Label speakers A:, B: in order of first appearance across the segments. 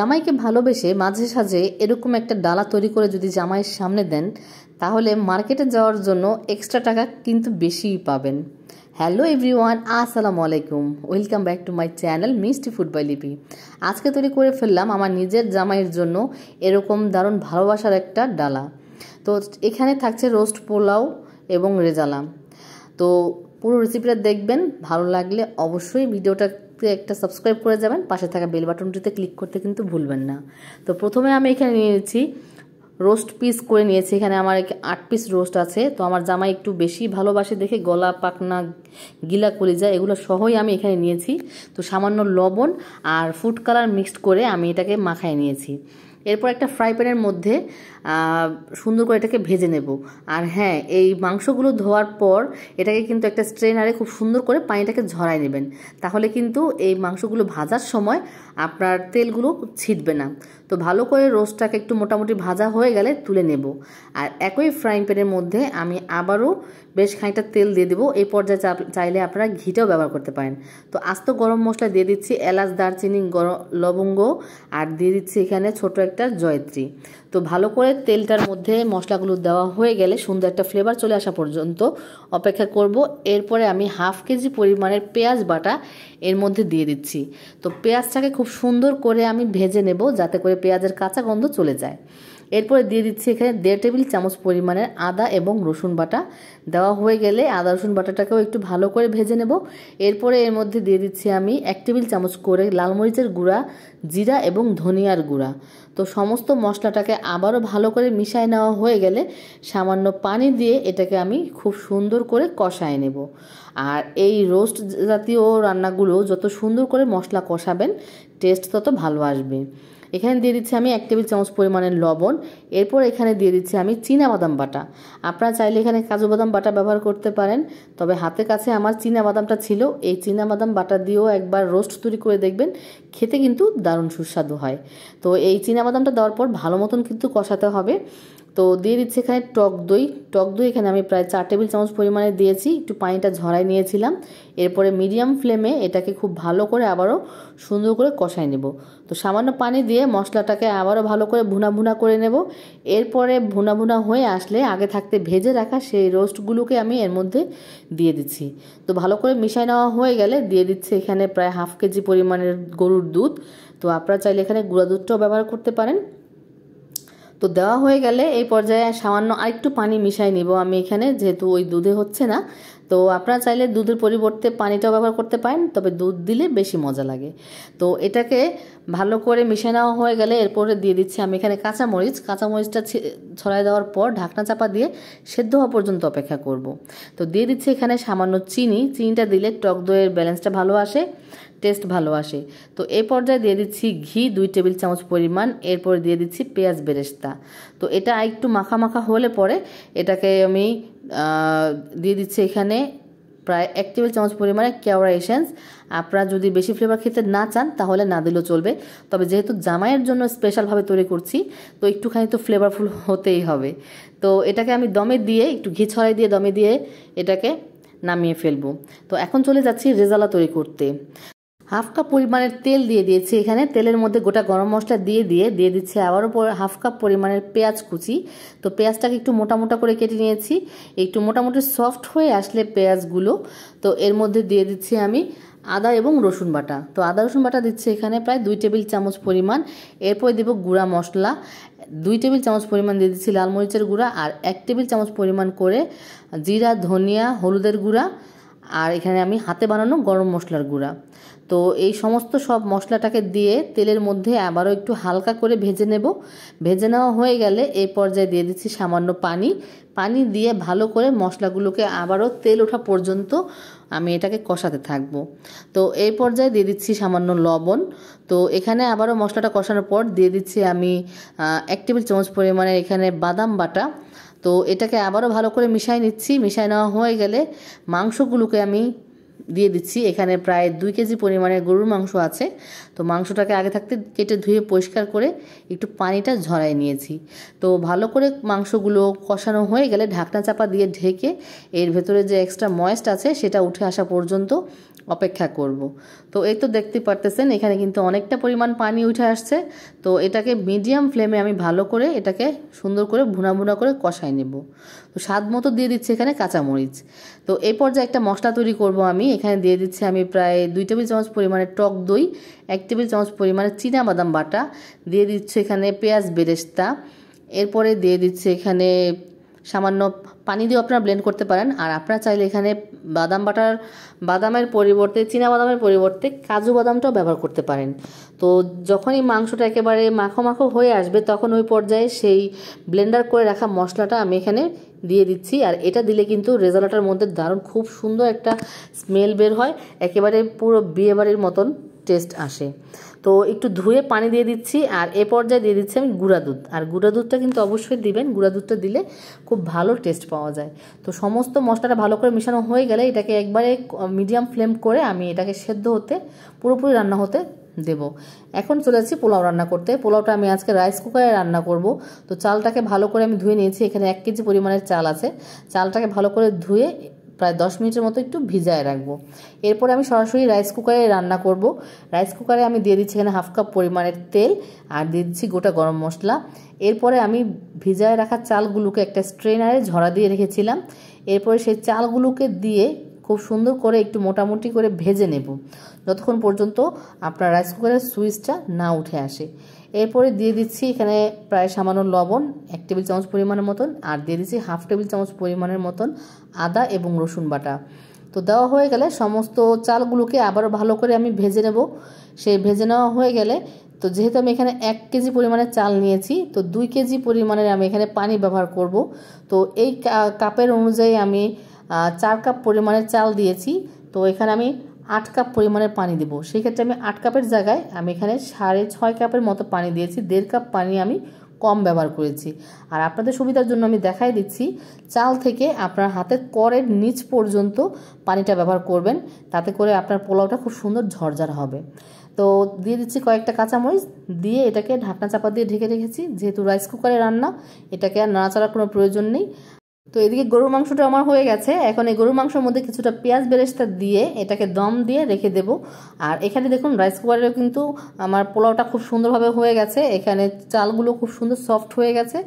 A: জামাইকে ভালোবেসে মাঝে সাঝে এরকম একটা ডালা তৈরি করে যদি জামাইয়ের সামনে দেন তাহলে মার্কেটে যাওয়ার জন্য এক্সট্রা টাকা কিন্তু বেশিই পাবেন। হ্যালো এভরিওয়ান, আসসালামু আলাইকুম, welcome back to my channel মিষ্টি ফুড বাই লিপি। আজকে তৈরি করে ফেললাম আমার নিজের জামাইয়ের জন্য এরকম দারুণ ভালোবাসার একটা ডালা। তো এখানে থাকছে রোস্ট পোলাও এবং রেজালা। তো পুরো রেসিপিটা দেখবেন, ভালো লাগলে অবশ্যই ভিডিওটা একটা সাবস্ক্রাইব করে যাবেন, পাশে থাকা বেল বাটনটিতে ক্লিক করতে কিন্তু ভুলবেন না। তো প্রথমে আমি এখানে নিয়েছি রোস্ট পিস করে নিয়েছি। এখানে আমার 8 পিস রোস্ট আছে। তো আমার জামাই একটু বেশি ভালোবাসে দেখে গলা, পাকনা, গিলা, কলিজা এগুলো সহই আমি এখানে নিয়েছি। তো সামান্য লবণ আর ফুড কালার মিক্সড করে আমি এটাকে মাখায় নিয়েছি। এরপর একটা ফ্রাই প্যানের মধ্যে সুন্দর করে এটাকে ভেজে নেব। আর হ্যাঁ, এই মাংসগুলো ধোয়ার পর এটাকে কিন্তু একটা স্ট্রেনারে খুব সুন্দর করে পানিটাকে ঝরাই নেবেন, তাহলে কিন্তু এই মাংসগুলো ভাজার সময় আপনার তেলগুলো ছিটবে না। তো ভালো করে রোস্টটাকে একটু মোটামুটি ভাজা হয়ে গেলে তুলে নেব। আর একই ফ্রাইং প্যানের মধ্যে আমি আবারও বেশ খানিকটা তেল দিয়ে দেবো। এই পর্যায়ে চাইলে আপনারা ঘিটাও ব্যবহার করতে পারেন। তো আস্ত গরম মশলা দিয়ে দিচ্ছি, এলাচ, দারচিনি, লবঙ্গ, আর দিয়ে দিচ্ছি এখানে ছোট একটা জয়ত্রী। তো ভালো করে তেলটার মধ্যে মশলাগুলো দেওয়া হয়ে গেলে সুন্দর একটা ফ্লেভার চলে আসা পর্যন্ত অপেক্ষা করব। এরপরে আমি হাফ কেজি পরিমাণের পেঁয়াজ বাটা এর মধ্যে দিয়ে দিচ্ছি। তো পেঁয়াজটাকে খুব সুন্দর করে আমি ভেজে নেব যাতে করে পেঁয়াজের কাঁচা গন্ধ চলে যায়। এরপরে দিয়ে দিচ্ছি এখানে 1.5 টেবিল চামচ পরিমাণের আদা এবং রসুন বাটা। দেওয়া হয়ে গেলে আদা রসুন বাটাটাকেও একটু ভালো করে ভেজে নেব। এরপরে এর মধ্যে দিয়ে দিচ্ছি আমি 1 টেবিল চামচ করে লাল মরিচের গুঁড়া, জিরা এবং ধনিয়ার গুঁড়া। তো সমস্ত মশলাটাকে আবারও ভালো করে মিশিয়ে নেওয়া হয়ে গেলে সামান্য পানি দিয়ে এটাকে আমি খুব সুন্দর করে কষায় নেব। আর এই রোস্ট জাতীয় রান্নাগুলো যত সুন্দর করে মশলা কষাবেন টেস্ট তত ভালো আসবে। এখানে দিয়ে দিচ্ছি আমি 1 টেবিল চামচ পরিমাণের লবণ। এরপর এখানে দিয়ে দিচ্ছি আমি চীনাবাদাম বাটা। আপনারা চাইলে এখানে কাজু বাদাম বাটা ব্যবহার করতে পারেন, তবে হাতের কাছে আমার চীনাবাদামটা ছিল। এই চীনাবাদাম বাটা দিয়েও একবার রোস্ট তৈরি করে দেখবেন, খেতে কিন্তু দারুণ সুস্বাদু হয়। তো এই চীনাবাদামটা দেওয়ার পর ভালো মতন কিন্তু কষাতে হবে। তো দিয়ে দিচ্ছি এখানে টক দই। টক দই এখানে আমি প্রায় 4 টেবিল চামচ পরিমাণে দিয়েছি, একটু পানিটা ঝরাই নিয়েছিলাম। এরপরে মিডিয়াম ফ্লেমে এটাকে খুব ভালো করে আবারও সুন্দর করে কষাই নেব। তো সামান্য পানি দিয়ে মশলাটাকে আবারও ভালো করে ভুনা ভুনা করে নেব। এরপরে ভুনা ভুনা হয়ে আসলে আগে থাকতে ভেজে রাখা সেই রোস্টগুলোকে আমি এর মধ্যে দিয়ে দিচ্ছি। তো ভালো করে মিশিয়ে নেওয়া হয়ে গেলে দিয়ে দিচ্ছি এখানে প্রায় হাফ কেজি পরিমাণের গরুর দুধ। তো আপনারা চাইলে এখানে গুঁড়া দুধটাও ব্যবহার করতে পারেন। তো দেওয়া হয়ে গেলে এই পর্যায়ে সামান্য আরেকটু পানি মিশাই নিব আমি এখানে, যেহেতু ওই দুধে হচ্ছে না। তো আপনারা চাইলে দুধের পরিবর্তে পানিটাও ব্যবহার করতে পারেন, তবে দুধ দিলে বেশি মজা লাগে। তো এটাকে ভালো করে মিশিয়ে নেওয়া হয়ে গেলে এরপরে দিয়ে দিচ্ছি আমি এখানে কাঁচামরিচটা ছড়াই দেওয়ার পর ঢাকনা চাপা দিয়ে সেদ্ধ হওয়া পর্যন্ত অপেক্ষা করব। তো দিয়ে দিচ্ছি এখানে সামান্য চিনিটা দিলে টক দইয়ের ব্যালেন্সটা ভালো আসে, টেস্ট ভালো আসে। তো এই পর্যায়ে দিয়ে দিচ্ছি ঘি 2 টেবিল চামচ পরিমাণ। এরপরে দিয়ে দিচ্ছি পেঁয়াজ বেরেস্তা। তো এটা একটু মাখা মাখা হলে পরে এটাকে আমি দিয়ে দিচ্ছি এখানে প্রায় 1 টেবিল চামচ পরিমাণে কেওড়া এসেন্স। আপনারা যদি বেশি ফ্লেভার খেতে না চান তাহলে না দিলেও চলবে, তবে যেহেতু জামাইয়ের জন্য স্পেশালভাবে তৈরি করছি তো একটুখানি তো ফ্লেভারফুল হতেই হবে। তো এটাকে আমি দমে দিয়ে একটু ঘি ছড়াই দিয়ে দমে দিয়ে এটাকে নামিয়ে ফেলবো। তো এখন চলে যাচ্ছি রেজালা তৈরি করতে। হাফ কাপ পরিমাণের তেল দিয়ে দিয়েছি এখানে। তেলের মধ্যে গোটা গরম মশলা দিয়ে দিচ্ছি আবারও হাফ কাপ পরিমাণের পেঁয়াজ কুচি। তো পেঁয়াজটাকে একটু মোটা মোটা করে কেটে নিয়েছি। একটু মোটামুটি সফট হয়ে আসলে পেঁয়াজগুলো, তো এর মধ্যে দিয়ে দিচ্ছি আমি আদা এবং রসুন বাটা। তো আদা রসুন বাটা দিচ্ছি এখানে প্রায় 2 টেবিল চামচ পরিমাণ। এরপর দেব গুঁড়া মশলা 2 টেবিল চামচ পরিমাণ দিয়ে দিচ্ছি লাল মরিচের গুঁড়া, আর 1 টেবিল চামচ পরিমাণ করে জিরা, ধনিয়া, হলুদের গুঁড়া, আর এখানে আমি হাতে বানানো গরম মশলার গুঁড়া। তো এই সমস্ত সব মশলাটাকে দিয়ে তেলের মধ্যে আবারও একটু হালকা করে ভেজে নেব। ভেজে নেওয়া হয়ে গেলে এই পর্যায়ে দিয়ে দিচ্ছি সামান্য পানি দিয়ে ভালো করে মশলাগুলোকে আবারও তেল ওঠা পর্যন্ত আমি এটাকে কষাতে থাকবো। তো এই পর্যায়ে দিয়ে দিচ্ছি সামান্য লবণ। তো এখানে আবারও মশলাটা কষানোর পর দিয়ে দিচ্ছি আমি 1 টেবিল চামচ পরিমাণে এখানে বাদাম বাটা। তো এটাকে আবারও ভালো করে মিশিয়ে নিচ্ছি। মিশিয়ে নেওয়া হয়ে গেলে মাংসগুলোকে আমি দিয়ে দিচ্ছি। এখানে প্রায় 2 কেজি পরিমাণের গরুর মাংস আছে। তো মাংসটাকে আগে থাকতে কেটে ধুয়ে পরিষ্কার করে একটু পানিটা ঝরাই নিয়েছি। তো ভালো করে মাংসগুলো কষানো হয়ে গেলে ঢাকনা চাপা দিয়ে ঢেকে এর ভেতরে যে এক্সট্রা ময়েস্ট আছে সেটা উঠে আসা পর্যন্ত অপেক্ষা করব। তো এই তো দেখতে পারতেছেন এখানে কিন্তু অনেকটা পরিমাণ পানি উঠে আসছে। তো এটাকে মিডিয়াম ফ্লেমে আমি ভালো করে এটাকে সুন্দর করে ভুনা ভুনা করে কষাই নেব। তো স্বাদ মতো দিয়ে দিচ্ছি এখানে কাঁচামরিচ। তো এই পর্যায়ে একটা মশলা তৈরি করব আমি। এখানে দিয়ে দিচ্ছি আমি প্রায় 2 টেবিল চামচ পরিমাণে টক দই, 1 টেবিল চামচ পরিমাণে চীনাবাদাম বাটা, দিয়ে দিচ্ছি এখানে পেঁয়াজ বেরেস্তা, এরপরে দিয়ে দিচ্ছি এখানে সামান্য পানি দিয়ে আপনারা ব্লেন্ড করতে পারেন। আর আপনারা চাইলে এখানে বাদামের পরিবর্তে চীনাবাদামের পরিবর্তে কাজু বাদামটাও ব্যবহার করতে পারেন। তো যখনই মাংসটা একেবারে মাখো মাখো হয়ে আসবে তখন ওই পর্যায়ে সেই ব্লেন্ডার করে রাখা মশলাটা আমি এখানে দিয়ে দিচ্ছি। আর এটা দিলে কিন্তু রেজাল্টের মধ্যে দারুণ খুব সুন্দর একটা স্মেল বের হয়, একেবারে পুরো বিয়েবাড়ির মতন টেস্ট আসে। তো একটু ধুয়ে পানি দিয়ে দিচ্ছি। আর এ পর্যায়ে দিয়ে দিচ্ছি আমি গুঁড়া দুধ। আর গুঁড়া দুধটা কিন্তু অবশ্যই দিবেন, গুঁড়া দুধটা দিলে খুব ভালো টেস্ট পাওয়া যায়। তো সমস্ত মশলাটা ভালো করে মেশানো হয়ে গেলে এটাকে একবারে মিডিয়াম ফ্লেম করে আমি এটাকে সেদ্ধ হতে পুরোপুরি রান্না হতে দেব। এখন চলে যাচ্ছি পোলাও রান্না করতে। পোলাওটা আমি আজকে রাইস কুকারে রান্না করব। তো চালটাকে ভালো করে আমি ধুয়ে নিয়েছি। এখানে 1 কেজি পরিমাণের চাল আছে। চালটাকে ভালো করে ধুয়ে প্রায় 10 মিনিটের মতো একটু ভিজায় রাখবো। এরপরে আমি সরাসরি রাইস কুকারে রান্না করব। রাইস কুকারে আমি দিয়ে দিচ্ছি এখানে 1/2 কাপ পরিমাণের তেল আর দিয়ে দিচ্ছি গোটা গরম মশলা। এরপরে আমি ভিজায় রাখা চালগুলোকে একটা স্ট্রেনারে ঝরা দিয়ে রেখেছিলাম। এরপরে সেই চালগুলোকে দিয়ে খুব সুন্দর করে একটু মোটামুটি করে ভেজে নেব যতক্ষণ পর্যন্ত আপনার রাইস কুকারের সুইচটা না উঠে আসে। এরপরে দিয়ে দিচ্ছি এখানে প্রায় সামান্য লবণ 1 টেবিল চামচ পরিমাণের মতন, আর দিয়ে দিচ্ছি 1/2 টেবিল চামচ পরিমাণের মতন আদা এবং রসুন বাটা। তো দেওয়া হয়ে গেলে সমস্ত চালগুলোকে আবারও ভালো করে আমি ভেজে নেব। সেই ভেজে নেওয়া হয়ে গেলে তো যেহেতু আমি এখানে 1 কেজি পরিমাণের চাল নিয়েছি তো 2 কেজি পরিমাণের আমি এখানে পানি ব্যবহার করব। তো এই কাপের অনুযায়ী আমি 4 কাপ পরিমাণের চাল দিয়েছি। তো এখানে আমি 8 কাপ পরিমাণের পানি দেব। সেই ক্ষেত্রে আমি 8 কাপের জায়গায় আমি এখানে 6.5 কাপের মতো পানি দিয়েছি। 1.5 কাপ পানি আমি কম ব্যবহার করেছি। আর আপনাদের সুবিধার জন্য আমি দেখাই দিচ্ছি, চাল থেকে আপনার হাতের করের নিচ পর্যন্ত পানিটা ব্যবহার করবেন, তাতে করে আপনার পোলাওটা খুব সুন্দর ঝরঝরা হবে। তো দিয়ে দিচ্ছি কয়েকটা কাঁচামরিচ, দিয়ে এটাকে ঢাকনা চাপা দিয়ে ঢেকে রেখেছি। যেহেতু রাইস কুকারে রান্না, এটাকে আর নাড়াচাড়ার কোনো প্রয়োজন নেই। তো এদিকে গরুর মাংসটা আমার হয়ে গেছে। এখন এই গরুর মাংসের মধ্যে কিছুটা পেঁয়াজ বেরেস্তা দিয়ে এটাকে দম দিয়ে রেখে দেব। আর এখানে দেখুন রাইস কুকারেও কিন্তু আমার পোলাওটা খুব সুন্দরভাবে হয়ে গেছে। এখানে চালগুলো খুব সুন্দর সফট হয়ে গেছে।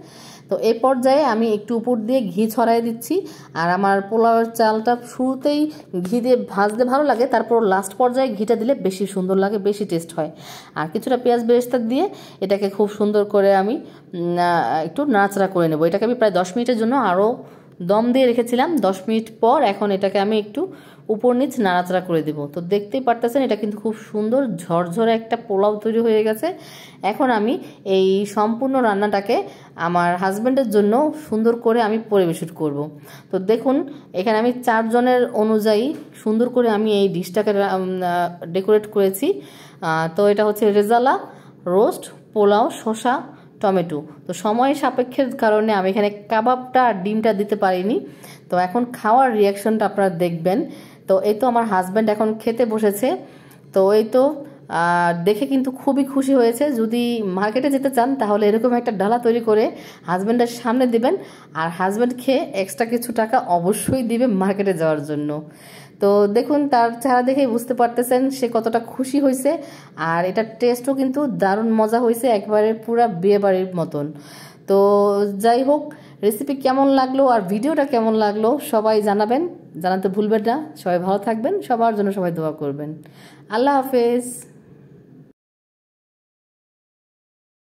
A: তো এই পর্যায়ে আমি একটু উপর দিয়ে ঘি ছড়াই দিচ্ছি। আর আমার পোলাওয়ের চালটা শুরুতেই ঘি দিয়ে ভাজতে ভালো লাগে, তারপর লাস্ট পর্যায়ে ঘিটা দিলে বেশি সুন্দর লাগে, বেশি টেস্ট হয়। আর কিছুটা পেঁয়াজ বেরেস্তা দিয়ে এটাকে খুব সুন্দর করে আমি একটু নাড়াচাড়া করে নেব। এটাকে আমি প্রায় 10 মিনিটের জন্য আরও দম দিয়ে রেখেছিলাম। 10 মিনিট পর এখন এটাকে আমি একটু উপর নিচ নাড়াচাড়া করে দেব। তো দেখতেই পারতেছেন এটা কিন্তু খুব সুন্দর ঝরঝরে একটা পোলাও তৈরি হয়ে গেছে। এখন আমি এই সম্পূর্ণ রান্নাটাকে আমার হাজব্যান্ডের জন্য সুন্দর করে আমি পরিবেশন করব। তো দেখুন এখানে আমি 4 জনের অনুযায়ী সুন্দর করে আমি এই ডিশটাকে ডেকোরেট করেছি। তো এটা হচ্ছে রেজালা রোস্ট পোলাও শসা টমেটো। তো সময় সাপেক্ষের কারণে আমি এখানে কাবাবটা আর ডিমটা দিতে পারিনি। তো এখন খাওয়ার রিয়াকশনটা আপনারা দেখবেন। তো এই তো আমার হাজব্যান্ড এখন খেতে বসেছে। তো এই তো দেখে কিন্তু খুবই খুশি হয়েছে। যদি মার্কেটে যেতে চান তাহলে এরকম একটা ডালা তৈরি করে হাজব্যান্ডের সামনে দিবেন, আর হাজব্যান্ড খেয়ে এক্সট্রা কিছু টাকা অবশ্যই দিবে মার্কেটে যাওয়ার জন্য। তো দেখুন তার চেহারা দেখেই বুঝতে পারতেছেন সে কতটা খুশি হয়েছে। আর এটার টেস্টও কিন্তু দারুণ মজা হয়েছে, একবারে পুরা বিয়ে বাড়ির মতন। তো যাই হোক, রেসিপি কেমন লাগলো আর ভিডিওটা কেমন লাগলো সবাই জানাবেন, জানাতে ভুলবেন না। সবাই ভালো থাকবেন, সবার জন্য সবাই দোয়া করবেন। আল্লাহ হাফেজ।